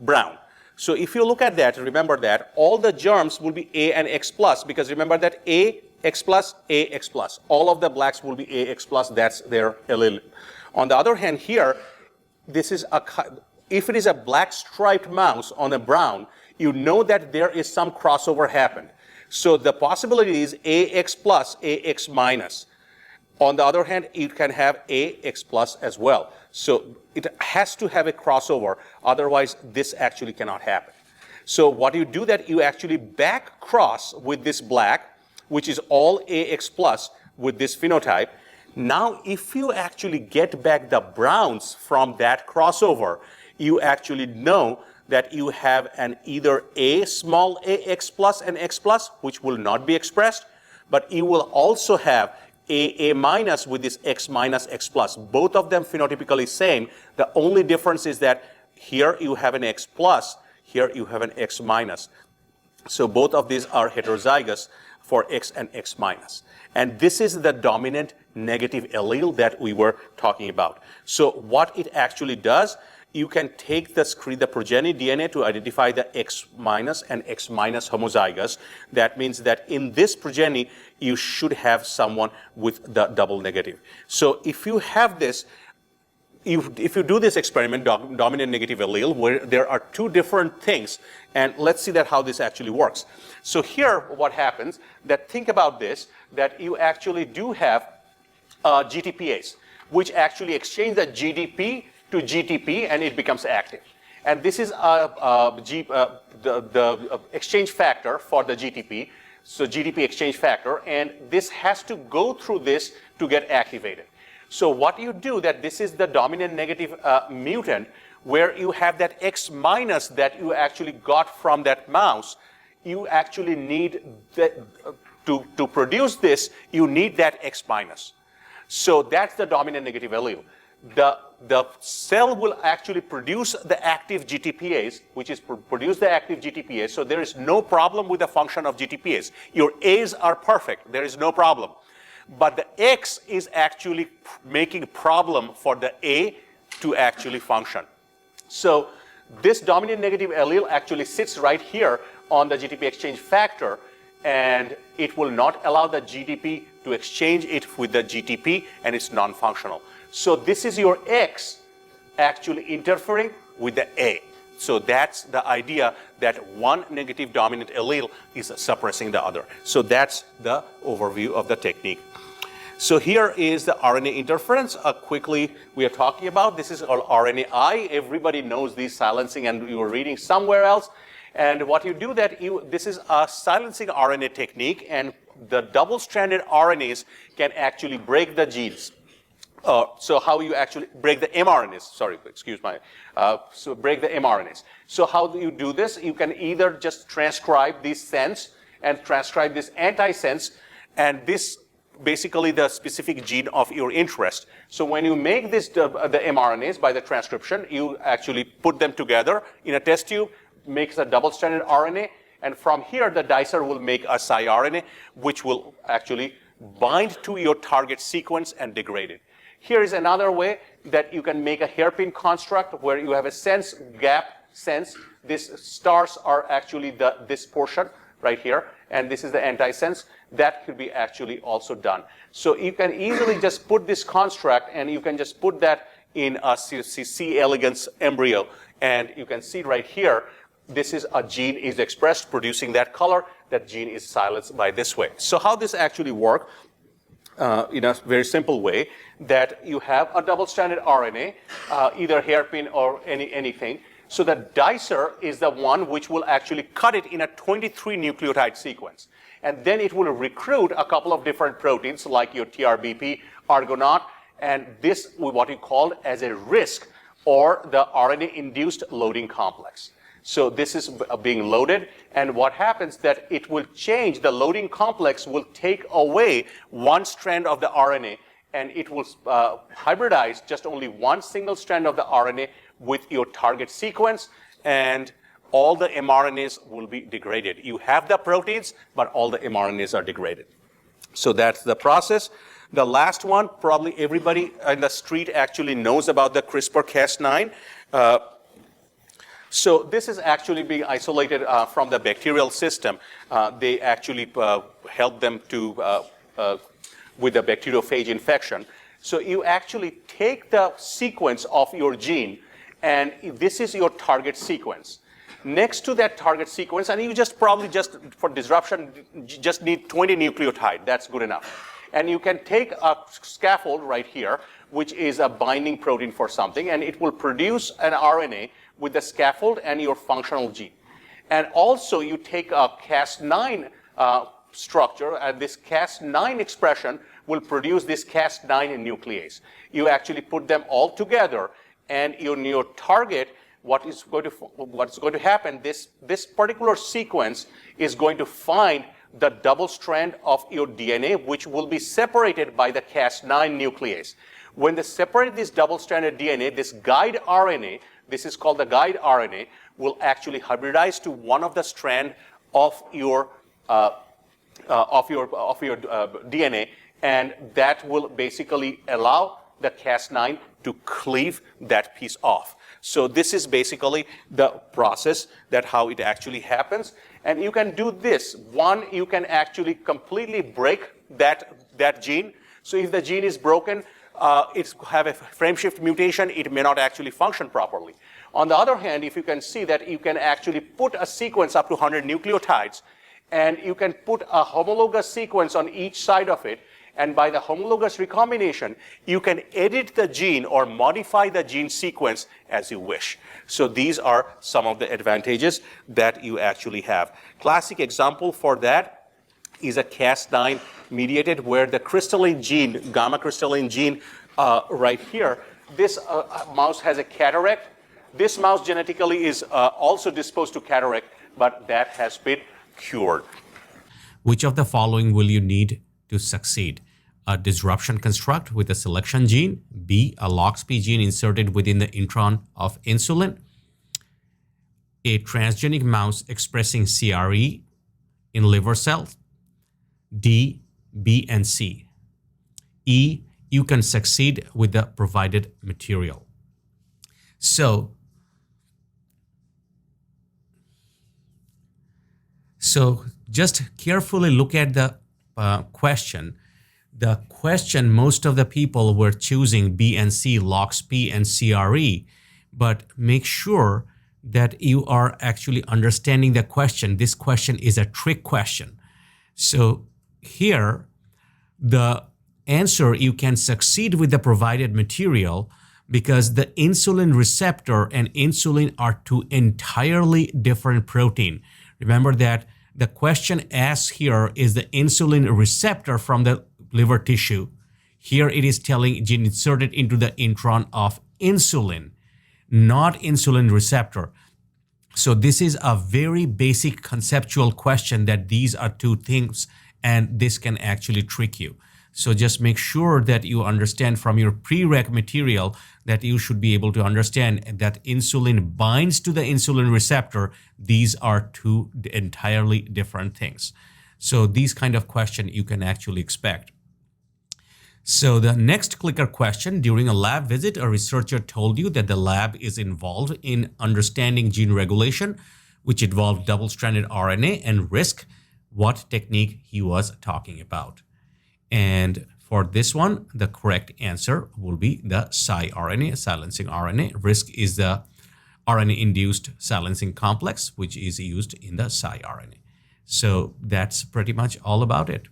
brown. So if you look at that, remember that all the germs will be A and X plus, because remember that A, X plus, all of the blacks will be A, X plus, that's their allele. On the other hand here, if it is a black striped mouse on a brown, you know that there is some crossover happened. So the possibility is AX plus, AX minus. On the other hand, you can have AX plus as well. So it has to have a crossover, otherwise this actually cannot happen. So what you do that you actually back cross with this black, which is all AX plus with this phenotype. Now if you actually get back the browns from that crossover, you actually know that you have an either a small AX plus and X plus, which will not be expressed, but you will also have a minus with this X minus X plus. Both of them phenotypically same. The only difference is that here you have an X plus, here you have an X minus. So both of these are heterozygous for X and X minus. And this is the dominant negative allele that we were talking about. So what it actually does, you can take the progeny DNA to identify the X minus and X minus homozygous. That means that in this progeny, you should have someone with the double negative. So if you have this, if you do this experiment, dominant negative allele, where there are two different things, and let's see that how this actually works. So here, what happens, that think about this, that you actually do have GTPase, which actually exchange the GDP to GTP, and it becomes active. And this is the exchange factor for the GTP, so GDP exchange factor, and this has to go through this to get activated. So what you do, that this is the dominant negative mutant, where you have that X minus that you actually got from that mouse. You actually need that, to produce this, you need that X minus. So that's the dominant negative allele. The cell will actually produce the active GTPase, which is produce the active GTPase. So there is no problem with the function of GTPase. Your A's are perfect. There is no problem. But the X is actually making a problem for the A to actually function. So this dominant negative allele actually sits right here on the GTP exchange factor, and it will not allow the GDP to exchange it with the GTP, and it's non-functional. So this is your X actually interfering with the A. So that's the idea, that one negative dominant allele is suppressing the other. So that's the overview of the technique. So here is the RNA interference. Quickly, we are talking about, this is called RNAi. Everybody knows these silencing, and you were reading somewhere else. And what you do that, this is a silencing RNA technique, and the double-stranded RNAs can actually break the genes. So how you actually break the mRNAs, sorry, excuse my, so break the mRNAs. So how do you do this? You can either just transcribe these sense and transcribe this antisense, and this basically the specific gene of your interest. So when you make this, the mRNAs by the transcription, you actually put them together in a test tube, makes a double-stranded RNA, and from here the dicer will make a siRNA, which will actually bind to your target sequence and degrade it. Here is another way that you can make a hairpin construct where you have a sense gap sense. These stars are actually this portion right here, and this is the antisense. That could be actually also done. So you can easily just put this construct, and you can just put that in a C. elegans embryo, and you can see right here, this is a gene is expressed producing that color. That gene is silenced by this way. So how this actually works? In a very simple way, that you have a double-stranded RNA, either hairpin or anything. So the dicer is the one which will actually cut it in a 23 nucleotide sequence. And then it will recruit a couple of different proteins like your TRBP, Argonaut, and this what you call as a RISC, or the RNA-induced loading complex. So this is being loaded, and what happens that it will change, the loading complex will take away one strand of the RNA, and it will hybridize just only one single strand of the RNA with your target sequence, and all the mRNAs will be degraded. You have the proteins, but all the mRNAs are degraded. So that's the process. The last one, probably everybody in the street actually knows about the CRISPR-Cas9. So this is actually being isolated from the bacterial system. They actually help them to with the bacteriophage infection. So you actually take the sequence of your gene, and this is your target sequence. Next to that target sequence, and you just probably just for disruption, just need 20 nucleotide. That's good enough. And you can take a scaffold right here, which is a binding protein for something, and it will produce an RNA with the scaffold and your functional gene. And also you take a Cas9 structure, and this Cas9 expression will produce this Cas9 nuclease. You actually put them all together, and your target, what's going to happen, this particular sequence is going to find the double strand of your DNA, which will be separated by the Cas9 nuclease. When they separate this double-stranded DNA, this guide RNA, this is called the guide RNA, will actually hybridize to one of the strand of your DNA, and that will basically allow the Cas9 to cleave that piece off. So this is basically the process that how it actually happens. And you can do this. One, you can actually completely break that gene. So if the gene is broken, it's have a frameshift mutation, it may not actually function properly. On the other hand, if you can see that you can actually put a sequence up to 100 nucleotides, and you can put a homologous sequence on each side of it, and by the homologous recombination, you can edit the gene or modify the gene sequence as you wish. So these are some of the advantages that you actually have. Classic example for that is a Cas9 mediated, where the crystalline gene, gamma crystalline gene right here, this mouse has a cataract. This mouse genetically is also disposed to cataract, but that has been cured. Which of the following will you need to succeed? A disruption construct with a selection gene. B, a LOXP gene inserted within the intron of insulin. A transgenic mouse expressing CRE in liver cells. D, B, and C. E, you can succeed with the provided material. So just carefully look at the question. The question, most of the people were choosing B and C, LOXP and CRE, but make sure that you are actually understanding the question. This question is a trick question. So here, the answer, you can succeed with the provided material because the insulin receptor and insulin are two entirely different protein. Remember that the question asked here is the insulin receptor from the liver tissue. Here it is telling gene inserted into the intron of insulin, not insulin receptor. So this is a very basic conceptual question that these are two things, and this can actually trick you. So just make sure that you understand from your prereq material that you should be able to understand that insulin binds to the insulin receptor. These are two entirely different things. So these kind of question you can actually expect. So the next clicker question: during a lab visit, a researcher told you that the lab is involved in understanding gene regulation, which involved double-stranded RNA and RISC. What technique he was talking about? And for this one, the correct answer will be the siRNA, silencing RNA. RISC is the RNA-induced silencing complex, which is used in the siRNA. So that's pretty much all about it.